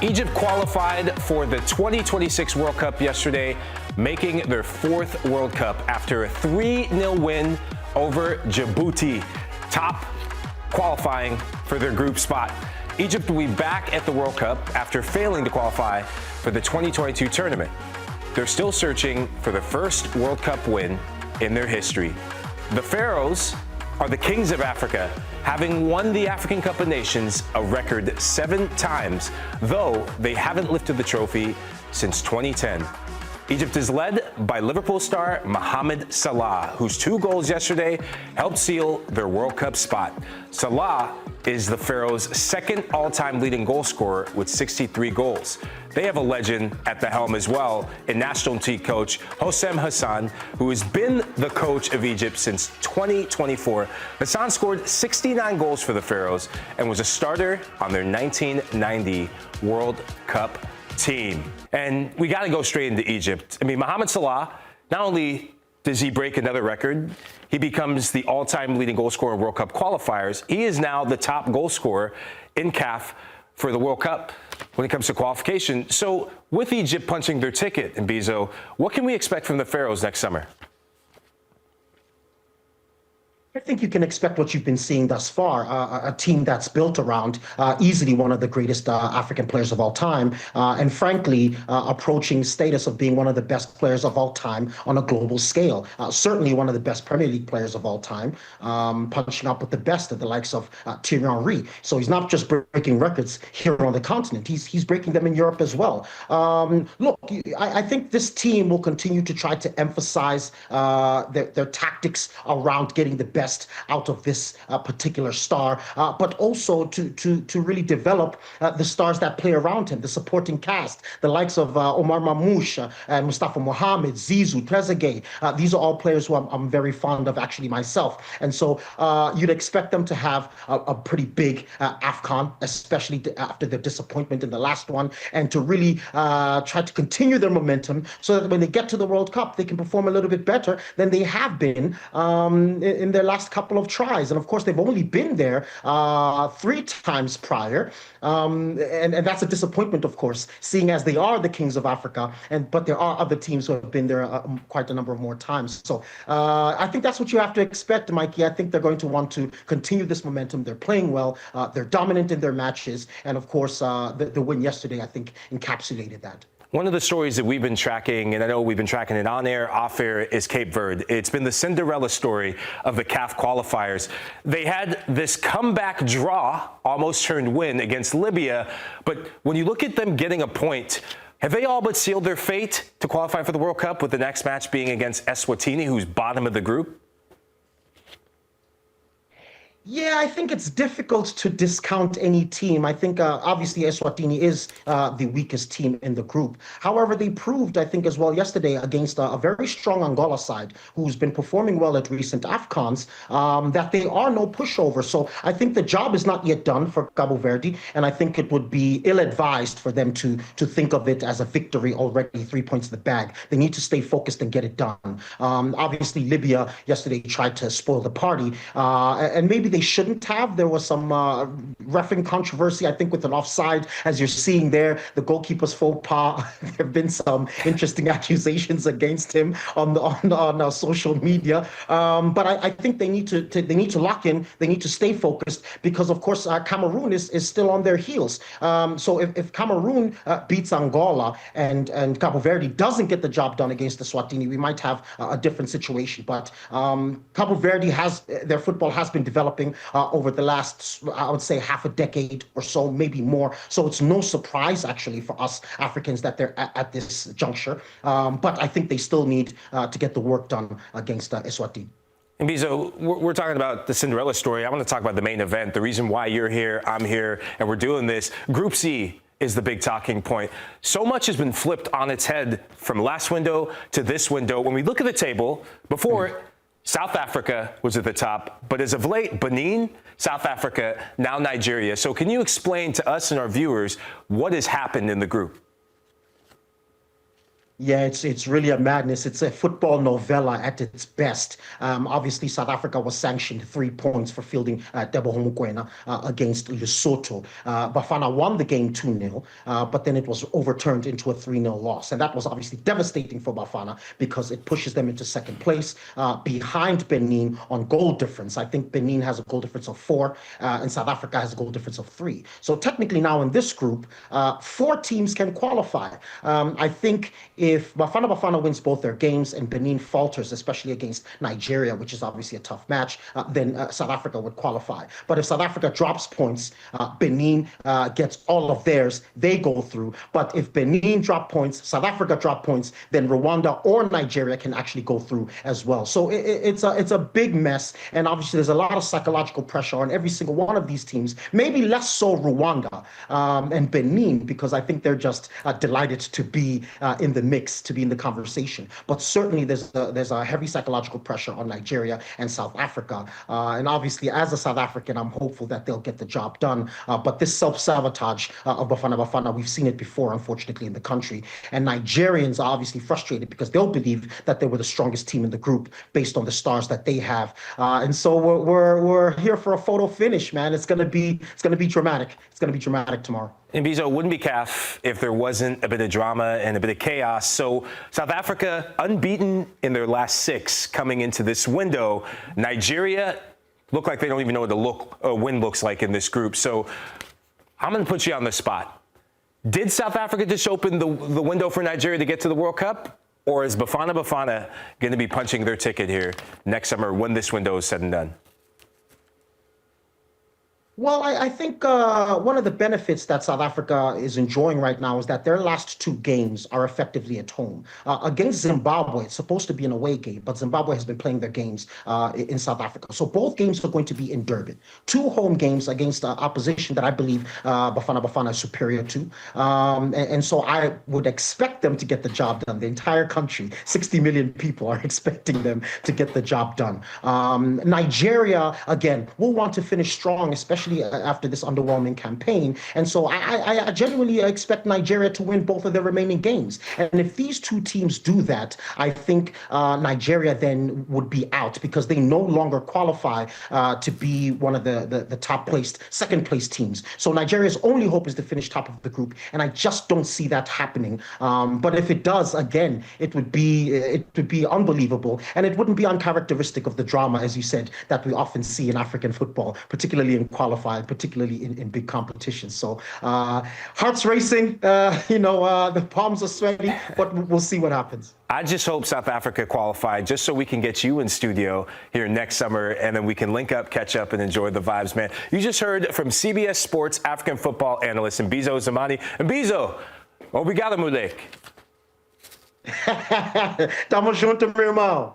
Egypt qualified for the 2026 World Cup yesterday, making their fourth World Cup after a 3-0 win over Djibouti, top qualifying for their group spot. Egypt will be back at the World Cup after failing to qualify for the 2022 tournament. They're still searching for the first World Cup win in their history. The Pharaohs are the kings of Africa, having won the African Cup of Nations a record 7 times, though they haven't lifted the trophy since 2010. Egypt is led by Liverpool star Mohamed Salah, whose 2 goals yesterday helped seal their World Cup spot. Salah is the Pharaohs' second all-time leading goal scorer with 63 goals. They have a legend at the helm as well, in national team coach Hossein Hassan, who has been the coach of Egypt since 2024. Hassan scored 69 goals for the Pharaohs and was a starter on their 1990 World Cup team. And we got to go straight into Egypt. I mean, Mohamed Salah, not only does he break another record, he becomes the all-time leading goal scorer in World Cup qualifiers. He is now the top goal scorer in CAF for the World Cup when it comes to qualification. So with Egypt punching their ticket, Mbizo, what can we expect from the Pharaohs next summer? I think you can expect what you've been seeing thus far, a team that's built around easily one of the greatest African players of all time, and frankly, approaching status of being one of the best players of all time on a global scale. Certainly one of the best Premier League players of all time, punching up with the best of the likes of Thierry Henry. So he's not just breaking records here on the continent, he's breaking them in Europe as well. Look, I think this team will continue to try to emphasize their tactics around getting the best out of this particular star, but also to really develop the stars that play around him, the supporting cast, the likes of Omar Mamouche, Mustafa Mohamed, Zizou, Trezeguet. These are all players who I'm very fond of actually myself. And so you'd expect them to have a pretty big AFCON, especially after their disappointment in the last one, and to really try to continue their momentum so that when they get to the World Cup, they can perform a little bit better than they have been in their last couple of tries. And of course, they've only been there 3 times prior. And that's a disappointment, of course, seeing as they are the kings of Africa. But there are other teams who have been there quite a number of more times. So I think that's what you have to expect, Mikey. I think they're going to want to continue this momentum. They're playing well. They're dominant in their matches. And of course, the win yesterday, I think, encapsulated that. One of the stories that we've been tracking, and I know we've been tracking it on air, off air, is Cape Verde. It's been the Cinderella story of the CAF qualifiers. They had this comeback draw, almost turned win against Libya. But when you look at them getting a point, have they all but sealed their fate to qualify for the World Cup, with the next match being against Eswatini, who's bottom of the group? Yeah, I think it's difficult to discount any team. I think obviously Eswatini is the weakest team in the group. However, they proved, I think, as well yesterday against a very strong Angola side who's been performing well at recent AFCONs, that they are no pushover. So I think the job is not yet done for Cabo Verde, and I think it would be ill-advised for them to think of it as a victory already, 3 points in the bag. They need to stay focused and get it done. Obviously, Libya yesterday tried to spoil the party, and maybe they shouldn't have. There was some reffing controversy, I think, with an offside, as you're seeing there, the goalkeeper's faux pas. There have been some interesting accusations against him on social media. But I think they need to lock in. They need to stay focused because, of course, Cameroon is still on their heels. So if Cameroon beats Angola and Cabo Verde doesn't get the job done against the Swatini, we might have a different situation. But Cabo Verde their football has been developing over the last, I would say, half a decade or so, maybe more. So it's no surprise, actually, for us Africans that they're at this juncture. But I think they still need to get the work done against Eswatini. Mbizo, we're talking about the Cinderella story. I want to talk about the main event, the reason why you're here, I'm here, and we're doing this. Group C is the big talking point. So much has been flipped on its head from last window to this window. When we look at the table, before South Africa was at the top, but as of late, Benin, South Africa, now Nigeria. So can you explain to us and our viewers what has happened in the group? Yeah, it's really a madness. It's a football novella at its best. Obviously, South Africa was sanctioned 3 points for fielding Teboho Mokoena against Lesotho. Bafana won the game 2-0, but then it was overturned into a 3-0 loss. And that was obviously devastating for Bafana because it pushes them into second place behind Benin on goal difference. I think Benin has a goal difference of 4, and South Africa has a goal difference of 3. So technically now in this group, 4 teams can qualify. I think if Bafana wins both their games and Benin falters, especially against Nigeria, which is obviously a tough match, then South Africa would qualify. But if South Africa drops points, Benin gets all of theirs, they go through. But if Benin drop points, South Africa drop points, then Rwanda or Nigeria can actually go through as well. So it's a big mess. And obviously there's a lot of psychological pressure on every single one of these teams, maybe less so Rwanda and Benin, because I think they're just delighted to be in the mix, to be in the conversation. But certainly there's a heavy psychological pressure on Nigeria and South Africa. And obviously, as a South African, I'm hopeful that they'll get the job done. But this self-sabotage of Bafana, we've seen it before, unfortunately, in the country. And Nigerians are obviously frustrated because they'll believe that they were the strongest team in the group based on the stars that they have. And so we're here for a photo finish, man. It's gonna be dramatic. It's gonna be dramatic tomorrow. And Mbizo, it wouldn't be CAF if there wasn't a bit of drama and a bit of chaos. So South Africa unbeaten in their last 6 coming into this window. Nigeria look like they don't even know what a win looks like in this group. So I'm going to put you on the spot. Did South Africa just open the window for Nigeria to get to the World Cup? Or is Bafana going to be punching their ticket here next summer when this window is said and done? Well, I think one of the benefits that South Africa is enjoying right now is that their last 2 games are effectively at home. Against Zimbabwe, it's supposed to be an away game, but Zimbabwe has been playing their games in South Africa. So both games are going to be in Durban. 2 home games against opposition that I believe Bafana is superior to. And so I would expect them to get the job done. The entire country, 60 million people, are expecting them to get the job done. Nigeria, again, will want to finish strong, especially after this underwhelming campaign. And so I genuinely expect Nigeria to win both of their remaining games. And if these 2 teams do that, I think Nigeria then would be out because they no longer qualify to be one of the top placed, second place teams. So Nigeria's only hope is to finish top of the group. And I just don't see that happening. But if it does, again, it would be unbelievable. And it wouldn't be uncharacteristic of the drama, as you said, that we often see in African football, particularly in qualified, particularly in big competitions. So heart's racing, the palms are sweaty, but we'll see what happens. I just hope South Africa qualified just so we can get you in studio here next summer and then we can link up, catch up, and enjoy the vibes, man. You just heard from CBS Sports African football analyst Mbizo Mzamane. Mbizo, obrigado, moleque. Tamo junto, meu irmão.